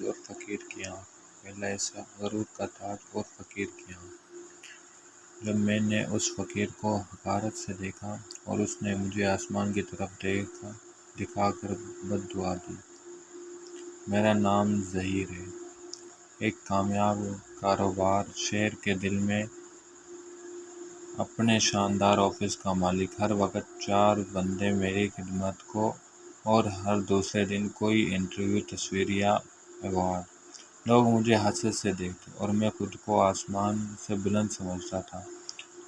تاج اور فقیر کی آنکھ، پہلا حصہ غرور کا تاج اور فقیر کی آنکھ۔ جب میں نے اس فقیر کو حقارت سے دیکھا اور اس نے مجھے آسمان کی طرف دکھا کر بد دعا دی۔ میرا نام ظہیر ہے، ایک کامیاب کاروبار شہر کے دل میں اپنے شاندار آفس کا مالک، ہر وقت 4 بندے میری خدمت کو، اور ہر دوسرے دن کوئی انٹرویو، تصویر یا ایوارڈ۔ لوگ مجھے حسد سے دیکھتے اور میں خود کو آسمان سے بلند سمجھتا تھا،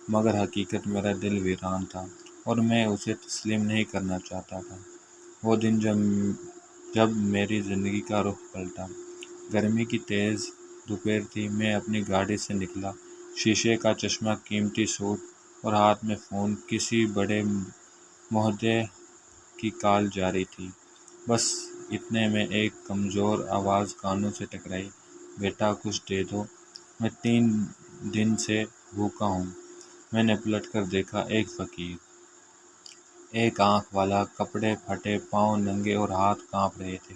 مگر حقیقت میرا دل ویران تھا اور میں اسے تسلیم نہیں کرنا چاہتا تھا۔ وہ دن جب میری زندگی کا رخ پلٹا۔ گرمی کی تیز دوپہر تھی، میں اپنی گاڑی سے نکلا، شیشے کا چشمہ، قیمتی سوٹ اور ہاتھ میں فون۔ کسی بڑے معاہدے کی کال جاری تھی۔ بس اتنے میں ایک کمزور آواز کانوں سے ٹکرائی، بیٹا کچھ دے دو، میں 3 دن سے بھوکا ہوں۔ میں نے پلٹ کر دیکھا، ایک فقیر، ایک آنکھ والا، کپڑے پھٹے، پاؤں ننگے اور ہاتھ کانپ رہے تھے۔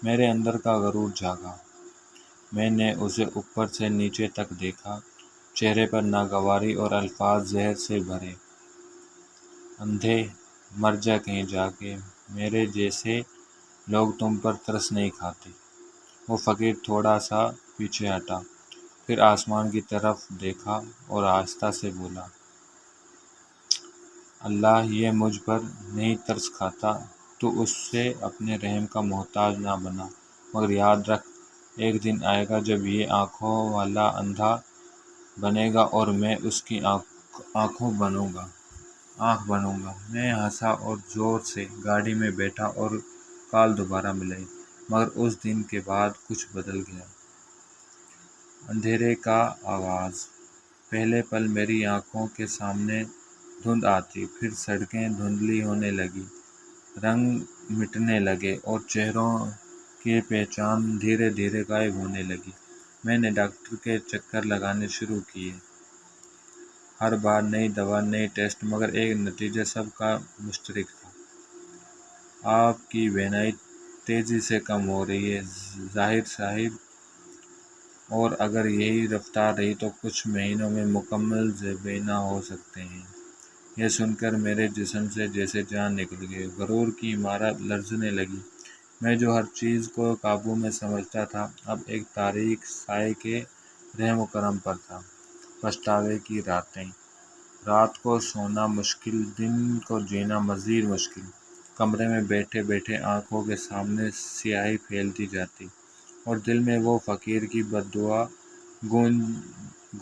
میرے اندر کا غرور جاگا۔ میں نے اسے اوپر سے نیچے تک دیکھا، چہرے پر ناگواری اور الفاظ زہر سے بھرے۔ اندھے، مر جا کہیں جا کے، میرے جیسے لوگ تم پر ترس نہیں کھاتے۔ وہ فقیر تھوڑا سا پیچھے ہٹا، پھر آسمان کی طرف دیکھا اور آہستہ سے بولا، اللہ یہ مجھ پر نہیں ترس کھاتا، تو اس سے اپنے رحم کا محتاج نہ بنا، مگر یاد رکھ، ایک دن آئے گا جب یہ آنکھوں والا اندھا بنے گا اور میں اس کی آنکھ بنوں گا۔ میں ہنسا اور زور سے گاڑی میں بیٹھا اور کال دوبارہ ملائی، مگر اس دن کے بعد کچھ بدل گیا۔ اندھیرے کا آغاز۔ پہلے پل میری آنکھوں کے سامنے دھند آتی، پھر سڑکیں دھندلی ہونے لگیں، رنگ مٹنے لگے اور چہروں کی پہچان دھیرے دھیرے غائب ہونے لگی۔ میں نے ڈاکٹر کے چکر لگانے شروع کیے، ہر بار نئی دوا، نئی ٹیسٹ، مگر ایک نتیجہ سب کا مشترک تھا، آپ کی بینائی تیزی سے کم ہو رہی ہے ظاہر صاحب، اور اگر یہی رفتار رہی تو کچھ مہینوں میں مکمل زیربینا ہو سکتے ہیں۔ یہ سن کر میرے جسم سے جیسے جان نکل گئی، غرور کی عمارت لرزنے لگی۔ میں جو ہر چیز کو قابو میں سمجھتا تھا، اب ایک تاریک سائے کے رحم و کرم پر تھا۔ پچھتاوے کی راتیں۔ رات کو سونا مشکل، دن کو جینا مزید مشکل۔ کمرے میں بیٹھے بیٹھے آنکھوں کے سامنے سیاہی پھیلتی جاتی اور دل میں وہ فقیر کی بد دعا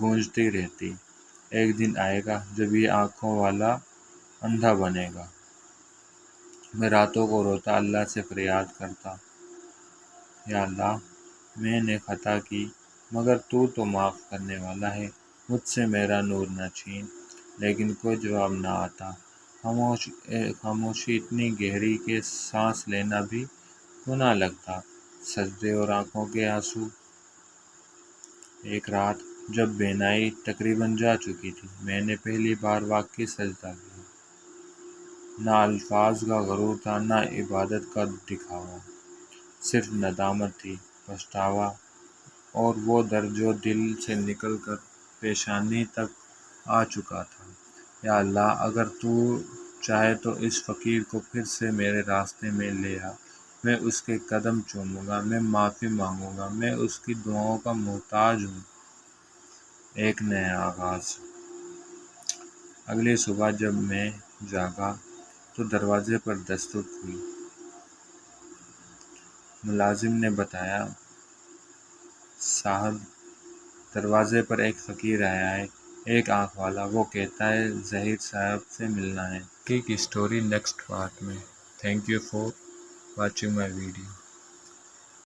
گونجتی رہتی، ایک دن آئے گا جب یہ آنکھوں والا اندھا بنے گا۔ میں راتوں کو روتا، اللہ سے فریاد کرتا، یا اللہ، میں نے خطا کی، مگر تو معاف کرنے والا ہے، مجھ سے میرا نور نہ چھین۔ لیکن کوئی جواب نہ آتا۔ خاموشی اتنی گہری کہ سانس لینا بھی گناہ لگتا، سجدے اور آنکھوں کے آنسو۔ ایک رات جب بینائی تقریباً جا چکی تھی، میں نے پہلی بار واقعی سجدہ کیا۔ نہ الفاظ کا غرور تھا، نہ عبادت کا دکھاوا، صرف ندامت تھی، پچھتاوا، اور وہ درد جو دل سے نکل کر پیشانی تک آ چکا تھا۔ یا اللہ، اگر تو چاہے تو اس فقیر کو پھر سے میرے راستے میں لے آ، میں اس کے قدم چوموں گا، میں معافی مانگوں گا، میں اس کی دعاؤں کا محتاج ہوں۔ ایک نیا آغاز۔ اگلی صبح جب میں جاگا تو دروازے پر دستک ہوئی۔ ملازم نے بتایا، صاحب، دروازے پر ایک فقیر آیا ہے، ایک آنکھ والا، وہ کہتا ہے ظہیر صاحب سے ملنا ہے۔ کی اسٹوری نیکسٹ پارٹ میں۔ Thank you for watching my video.